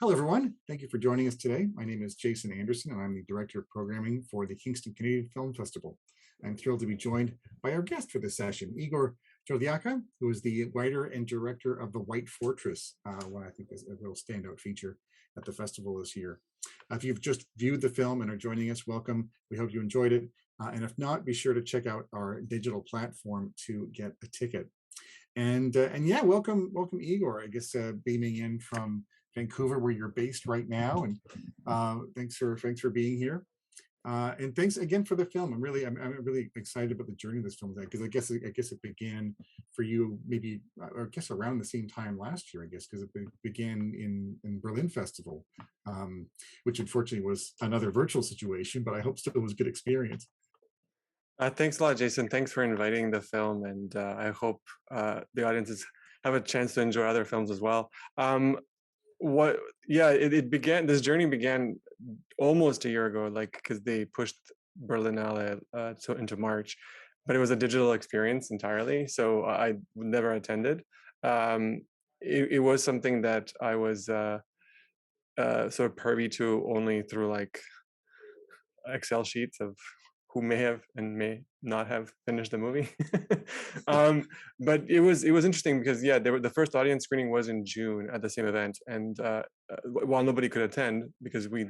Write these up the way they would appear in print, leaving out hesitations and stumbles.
Hello, everyone. Thank you for joining us today. My name is Jason Anderson, and I'm the Director of Programming for the Kingston Canadian Film Festival. I'm thrilled to be joined by our guest for this session, Igor Drljaca, who is the writer and director of The White Fortress, what I think is a real standout feature at the festival this year. If you've just viewed the film and are joining us, welcome. We hope you enjoyed it. And if not, be sure to check out our digital platform to get a ticket. And yeah, welcome Igor. I guess beaming in from Vancouver, where you're based right now, and thanks for being here. And thanks again for the film. I'm really excited about the journey of this film, because I guess it began for you maybe, or I guess around the same time last year. I guess because it began in Berlin Festival, which unfortunately was another virtual situation, but I hope still was a good experience. Thanks a lot, Jason. Thanks for inviting the film, and I hope the audiences have a chance to enjoy other films as well. This journey began almost a year ago, because they pushed Berlinale into March, but it was a digital experience entirely, so I never attended. It was something that I was sort of privy to only through Excel sheets of who may have and may not have finished the movie. But it was interesting because the first audience screening was in June at the same event, and while nobody could attend because we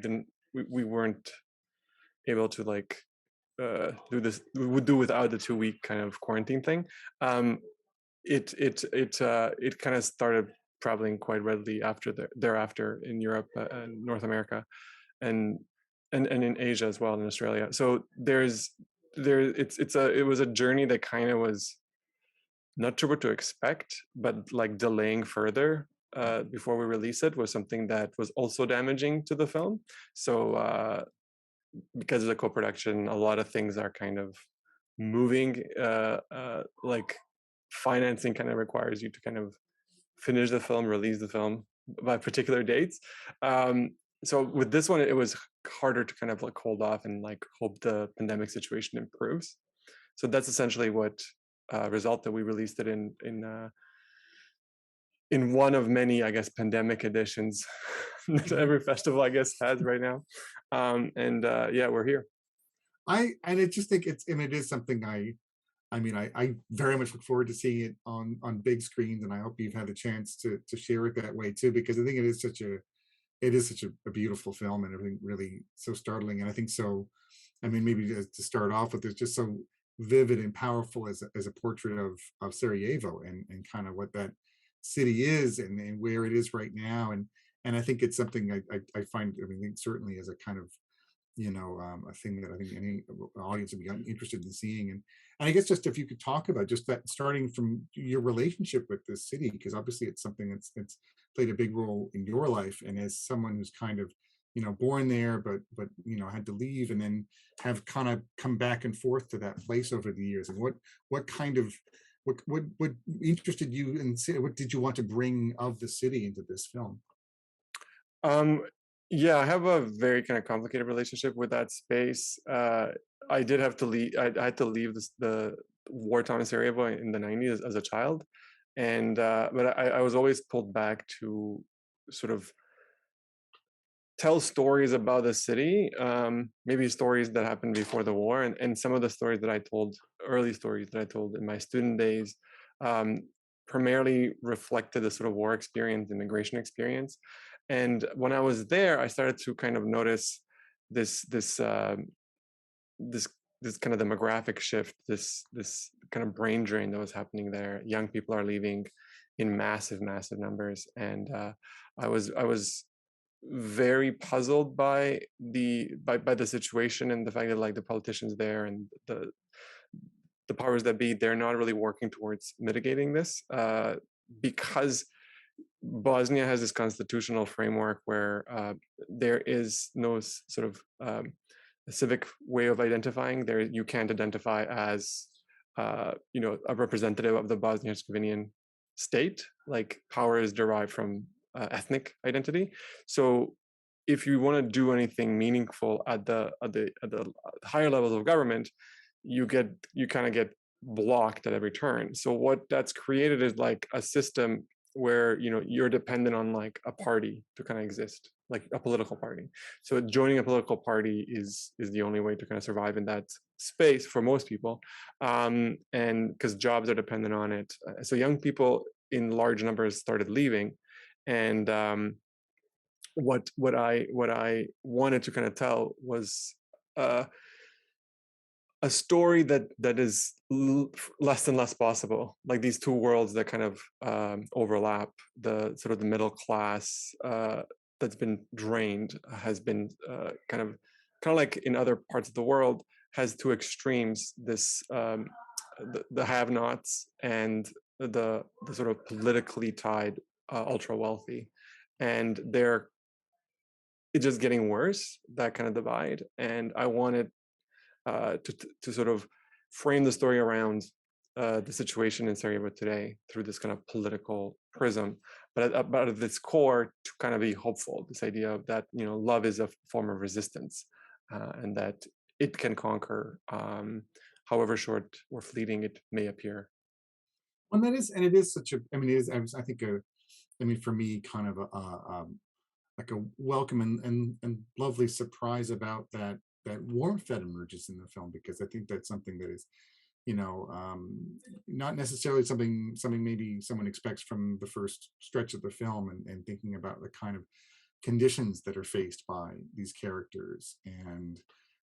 weren't able to do this, we would do without the 2-week kind of quarantine thing. It kind of started traveling quite readily thereafter in Europe and North America, and in Asia as well, in Australia. So it was a journey that kind of was not sure what to expect, but delaying further before we release it was something that was also damaging to the film. So because of the co-production, a lot of things are kind of moving. Financing kind of requires you to kind of finish the film, release the film by particular dates. So with this one, it was harder to kind of hold off and hope the pandemic situation improves. So that's essentially what resulted. We released it in one of many, I guess, pandemic editions that every festival, I guess, has right now. We're here. I just think it is something I very much look forward to seeing it on big screens, and I hope you've had the chance to share it that way too, because I think it is such a beautiful film, and everything really so startling. And I think so, maybe to start off with, it's just so vivid and powerful as a portrait of Sarajevo and kind of what that city is and where it is right now. And I think it's something I find, certainly as a kind of, a thing that I think any audience would be interested in seeing. And I guess just if you could talk about just that, starting from your relationship with this city, because obviously it's something that's played a big role in your life, and as someone who's kind of born there but had to leave and then have kind of come back and forth to that place over the years, and what interested you, and what did you want to bring of the city into this film? I have a very kind of complicated relationship with that space. I did have to leave. I had to leave the war town in Sarajevo in the 90s as a child, and but I was always pulled back to sort of tell stories about the city, maybe stories that happened before the war, and some of the stories that I told, early stories that I told in my student days, primarily reflected the sort of war experience, immigration experience. And when I was there, I started to kind of notice this kind of demographic shift, this kind of brain drain that was happening there. Young people are leaving in massive numbers, and I was very puzzled by the situation, and the fact that the politicians there and the powers that be, they're not really working towards mitigating this, because Bosnia has this constitutional framework where there is no sort of civic way of identifying. There, you can't identify as a representative of the Bosnian-Herzegovinian state. Power is derived from ethnic identity. So if you want to do anything meaningful at the higher levels of government, you kind of get blocked at every turn. So what that's created is a system where you're dependent on like a party to kind of exist, like a political party. So joining a political party is the only way to kind of survive in that space for most people, and because jobs are dependent on it. So young people in large numbers started leaving, and what I wanted to kind of tell was uh, a story that is less and less possible, like these two worlds that kind of overlap. The sort of the middle class that's been drained has been kind of like in other parts of the world, has two extremes: this the have-nots and the sort of politically tied ultra wealthy, and it's just getting worse, that kind of divide. And I wanted to sort of frame the story around the situation in Sarajevo today through this kind of political prism, but at its core to kind of be hopeful. This idea of that love is a form of resistance, and that it can conquer, however short or fleeting it may appear. Well, that is, and it is such a. I mean, it is. I think I mean, for me, kind of like a welcome and lovely surprise about that warmth that emerges in the film, because I think that's something that is, not necessarily something maybe someone expects from the first stretch of the film, and thinking about the kind of conditions that are faced by these characters, and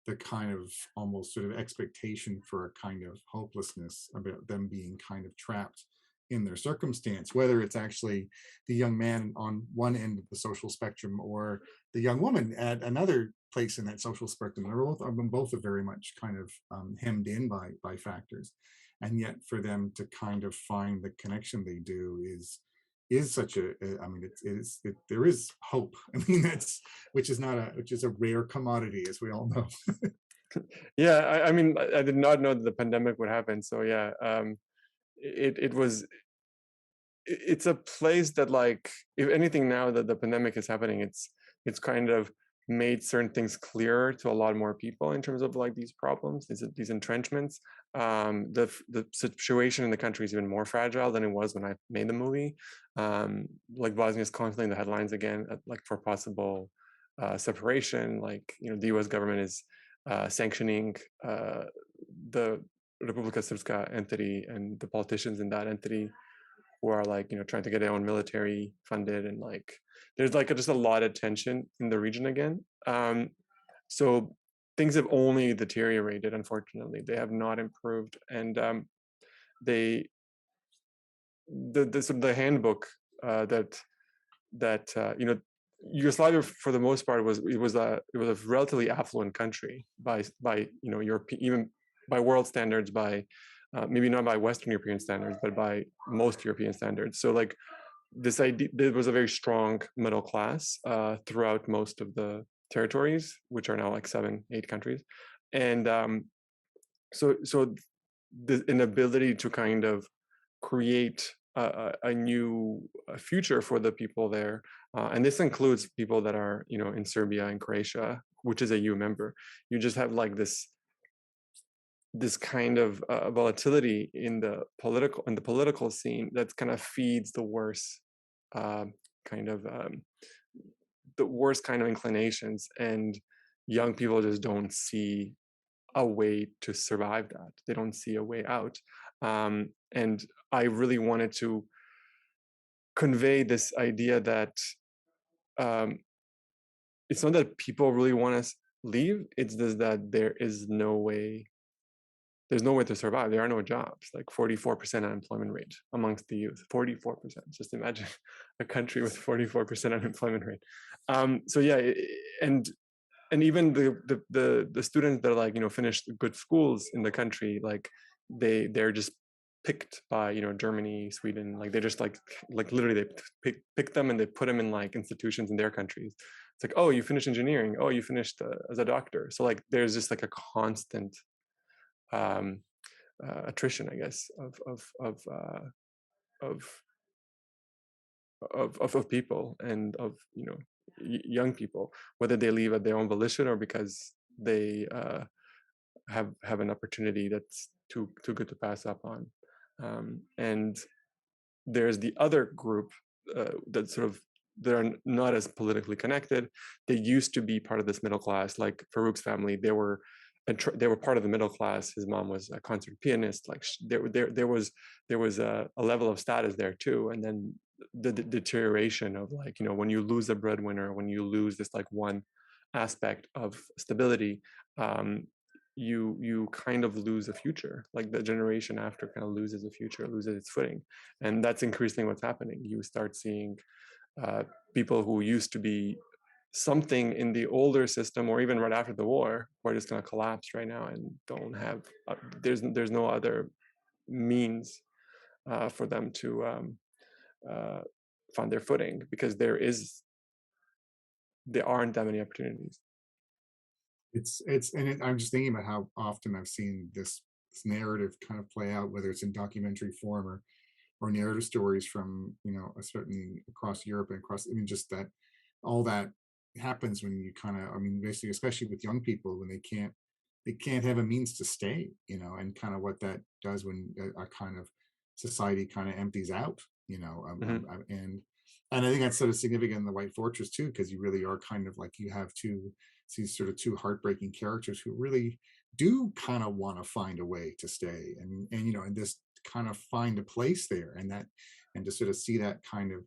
the kind of almost sort of expectation for a kind of hopelessness about them being kind of trapped in their circumstance, whether it's actually the young man on one end of the social spectrum or the young woman at another place in that social spectrum. Both are very much kind of hemmed in by factors, and yet for them to kind of find the connection they do is such a. I mean, there is hope. I mean, which is a rare commodity, as we all know. Yeah, I mean, I did not know that the pandemic would happen. So yeah, it's a place that, like, if anything, now that the pandemic is happening, it's kind of made certain things clearer to a lot more people in terms of like these problems, these entrenchments. The situation in the country is even more fragile than it was when I made the movie. Like Bosnia is constantly in the headlines again, like for possible separation. Like the U.S. government is sanctioning the Republika Srpska entity and the politicians in that entity, who are like trying to get their own military funded, and like there's like just a lot of tension in the region again. So things have only deteriorated. Unfortunately, they have not improved, and they the handbook that Yugoslavia, for the most part, was a relatively affluent country by European, even by world standards, by maybe not by Western European standards, but by most European standards. So like this idea, there was a very strong middle class throughout most of the territories, which are now like 7-8 countries. And so the inability to kind of create a new future for the people there, and this includes people that are in Serbia and Croatia, which is a EU member. You just have like this kind of volatility in the political scene that kind of feeds the worst kind of inclinations, and young people just don't see a way to survive that. They don't see a way out. And I really wanted to convey this idea that it's not that people really want to leave, it's just that there's no way to survive. There are no jobs. Like 44% unemployment rate amongst the youth. 44%. Just imagine a country with 44% unemployment rate. So yeah, and even the students that are like finished good schools in the country, like they're just picked by Germany, Sweden. Like they just like literally they pick them and they put them in like institutions in their countries. It's like, oh, you finished engineering. Oh, you finished as a doctor. So like there's just like a constant attrition, I guess, of people, and of young people, whether they leave at their own volition or because they have an opportunity that's too good to pass up on. And there's the other group that sort of, they're not as politically connected. They used to be part of this middle class, like Faruk's family. They were part of the middle class. His mom was a concert pianist. Like there was a level of status there too. And then the deterioration of, like, you know, when you lose a breadwinner, when you lose this like one aspect of stability, you kind of lose a future. Like the generation after kind of loses a future, loses its footing. And that's increasingly what's happening. You start seeing people who used to be something in the older system, or even right after the war, who are just going to collapse right now and don't have, there's no other means for them to find their footing, because there aren't that many opportunities. I'm just thinking about how often I've seen this narrative kind of play out, whether it's in documentary form or narrative stories from, you know, a certain across Europe and across, I mean, just that all that happens when you kind of, I mean, basically, especially with young people, when they can't have a means to stay, you know, and kind of what that does when a kind of society kind of empties out, you know, and I think that's sort of significant in the White Fortress too, because you really are kind of like, you have these sort of two heartbreaking characters who really do kind of want to find a way to stay, and you know, and just kind of find a place there, and to sort of see that kind of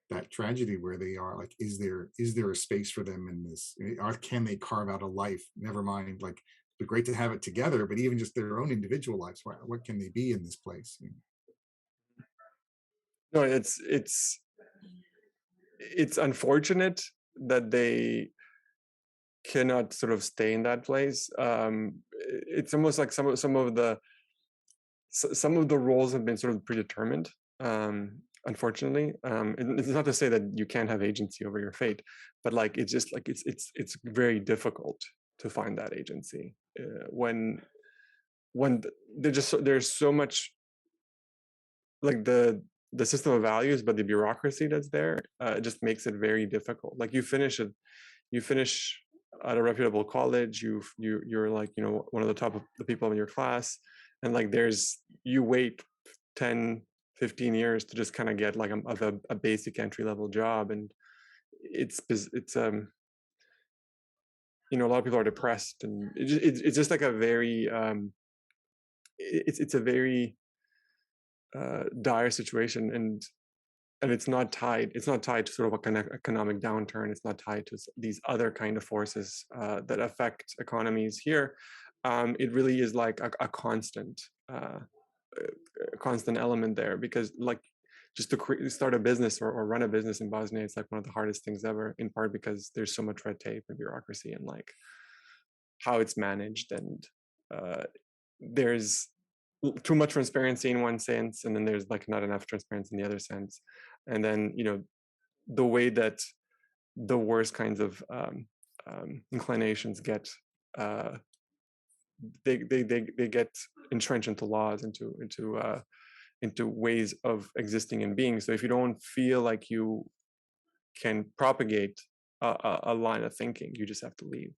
that tragedy where they are like, is there a space for them in this, or can they carve out a life, never mind like, it'd be great to have it together, but even just their own individual lives, what can they be in this place, you know? No, it's unfortunate that they cannot sort of stay in that place. It's almost like some of the roles have been sort of predetermined. Unfortunately, it's not to say that you can't have agency over your fate, but like, it's just like, it's very difficult to find that agency when there's so much, like the system of values, but the bureaucracy that's there it just makes it very difficult. Like you finish at a reputable college, you're like, you know, one of the top of the people in your class, and like you wait 10, 15 years to just kind of get like a basic entry level job, and it's you know, a lot of people are depressed, and it's just like a very it's a very dire situation, and it's not tied to sort of a kind of economic downturn. It's not tied to these other kind of forces that affect economies here. It really is like a constant element there, because like, just to start a business or run a business in Bosnia, it's like one of the hardest things ever, in part because there's so much red tape and bureaucracy, and like how it's managed, and there's too much transparency in one sense, and then there's like not enough transparency in the other sense. And then, you know, the way that the worst kinds of inclinations get they get entrenched into laws, into ways of existing and being. So if you don't feel like you can propagate a line of thinking, you just have to leave.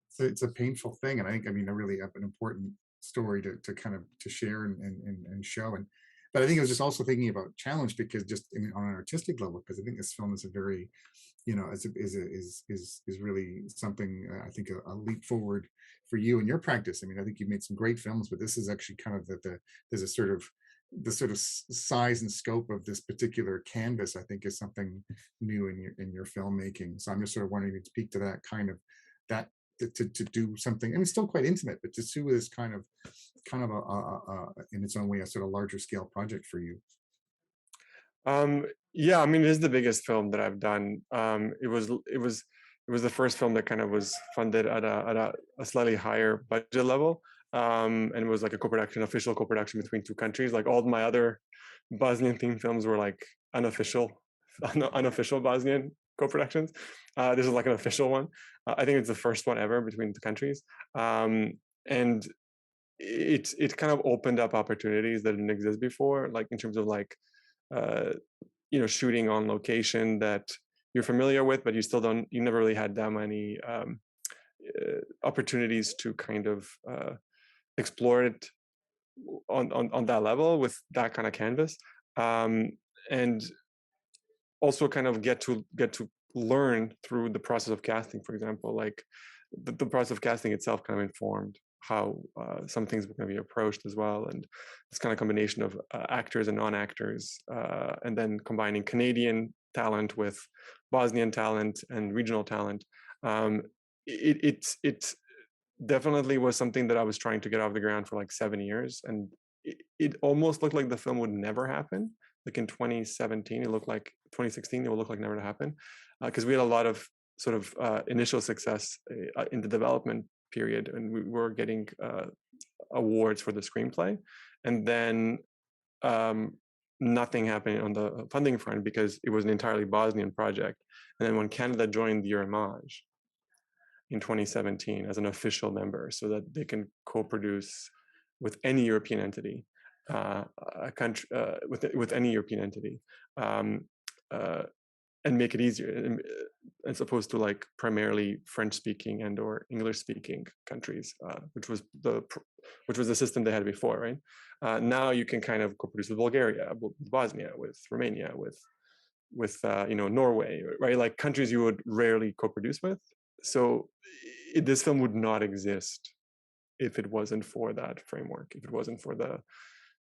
So it's a painful thing, and I think, I mean, I really have an important story to kind of to share and show, and but I think I was just also thinking about challenge, because just on an artistic level, because I think this film is a very, you know, is really something, I think a leap forward for you and your practice. I mean, I think you've made some great films, but this is actually kind of there's a sort of the sort of size and scope of this particular canvas, I think, is something new in your filmmaking. So I'm just sort of wondering if you speak to that kind of that to do something. I mean, still quite intimate, but to do this kind of in its own way, a sort of larger scale project for you. Yeah, I mean, it is the biggest film that I've done. It was the first film that kind of was funded at a slightly higher budget level, and it was like a official co-production between two countries. Like all my other Bosnian themed films were like unofficial Bosnian co-productions. This is like an official one. I think it's the first one ever between the countries, and it kind of opened up opportunities that didn't exist before, like in terms of like you know, shooting on location that you're familiar with, but you never really had that many opportunities to kind of explore it on that level with that kind of canvas. and also kind of get to learn through the process of casting. For example, like the process of casting itself kind of informed how some things were going to be approached as well, and this kind of combination of actors and non-actors, and then combining Canadian talent with Bosnian talent and regional talent. It definitely was something that I was trying to get off the ground for like 7 years, and it almost looked like the film would never happen. Like in 2017, it looked like 2016, it would look like never to happen, because we had a lot of sort of initial success in the development period, and we were getting awards for the screenplay, and then nothing happened on the funding front because it was an entirely Bosnian project. And then when Canada joined the Euromage in 2017 as an official member, so that they can co-produce with any European entity, a country with any European entity, and make it easier, as opposed to like primarily French-speaking and or English-speaking countries, which was the system they had before, right? Now you can kind of co-produce with Bulgaria, with Bosnia, with Romania, with Norway, right? Like countries you would rarely co-produce with. So this film would not exist if it wasn't for that framework, if it wasn't for the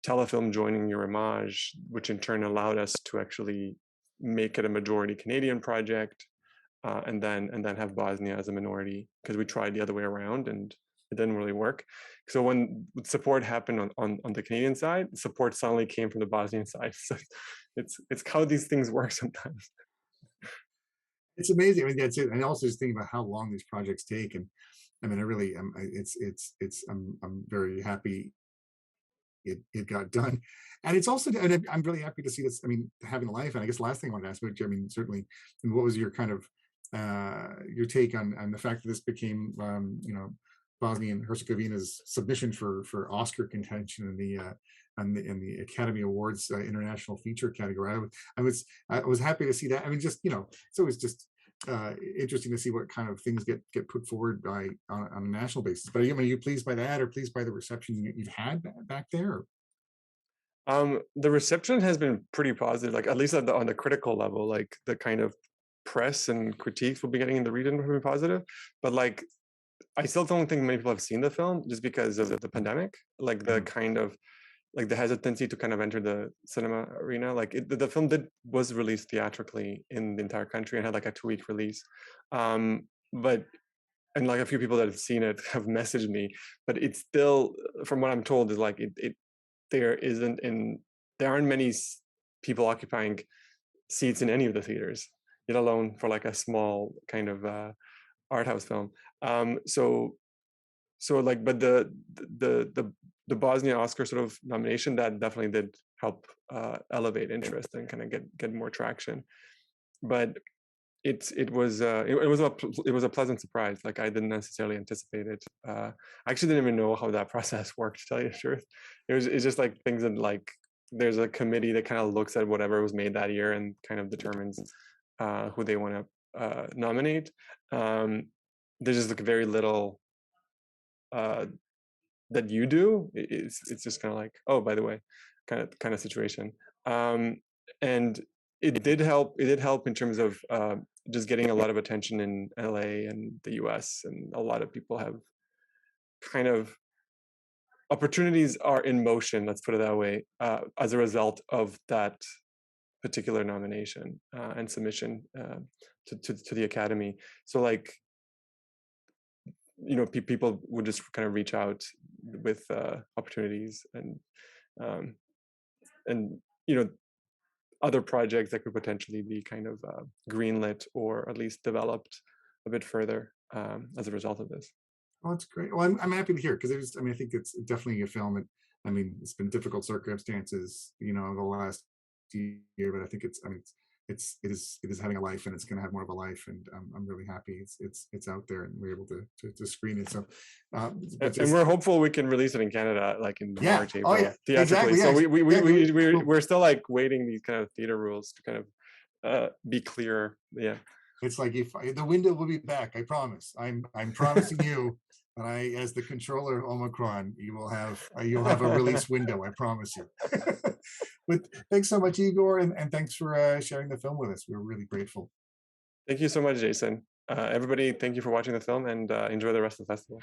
telefilm joining Euromage, which in turn allowed us to actually make it a majority Canadian project, and then have Bosnia as a minority, because we tried the other way around and it didn't really work. So when support happened on the Canadian side, support suddenly came from the Bosnian side. So it's how these things work sometimes. It's amazing. I mean, that's it. And also just thinking about how long these projects take. And I mean, I really, I'm very happy it got done. And it's also, and I'm really happy to see this, I mean, having a life. And I guess the last thing I wanted to ask about, I mean, certainly, and what was your kind of, your take on the fact that this became, Bosnia and Herzegovina's submission for Oscar contention in the Academy Awards international feature category. I was happy to see that. I mean, just it's always just interesting to see what kind of things get put forward on a national basis. But are you pleased by that, or pleased by the reception you've had back there? The reception has been pretty positive, like at least on the critical level. Like the kind of press and critiques we'll be getting in the region will be positive, but like I still don't think many people have seen the film just because of the pandemic. Like the kind of like the hesitancy to kind of enter the cinema arena. Like the film was released theatrically in the entire country and had like a 2-week release. But and like a few people that have seen it have messaged me, but it's still, from what I'm told, is like there aren't many people occupying seats in any of the theaters, let alone for like a small kind of art house film. So like, but the Bosnia Oscar sort of nomination, that definitely did help elevate interest and kind of get more traction. But it was a pleasant surprise. Like I didn't necessarily anticipate it. I actually didn't even know how that process worked, to tell you the truth. It's just like things that, like, there's a committee that kind of looks at whatever was made that year and kind of determines who they want to nominate. There's just like very little that you do. It's just kind of like, oh, by the way, kind of situation. And it did help in terms of just getting a lot of attention in LA and the US, and a lot of people have kind of, opportunities are in motion, let's put it that way, as a result of that particular nomination and submission to the Academy. So like, people would just kind of reach out with opportunities and other projects that could potentially be kind of greenlit or at least developed a bit further as a result of this. Oh, that's great. Well, I'm happy to hear, because I think it's definitely a film that, I mean, it's been difficult circumstances, the last year, but I think it is having a life, and it's going to have more of a life, and I'm really happy it's out there and we're able to screen it. So, and we're hopeful we can release it in Canada, like in March, April, theatrically. Exactly, yeah. So we're still like waiting these kind of theater rules to kind of be clear. Yeah. It's like, if the window will be back, I promise. I'm promising you But as the controller of Omicron, you'll have a release window. I promise you. But thanks so much, Igor, and thanks for sharing the film with us. We're really grateful. Thank you so much, Jason. Everybody, thank you for watching the film, and enjoy the rest of the festival.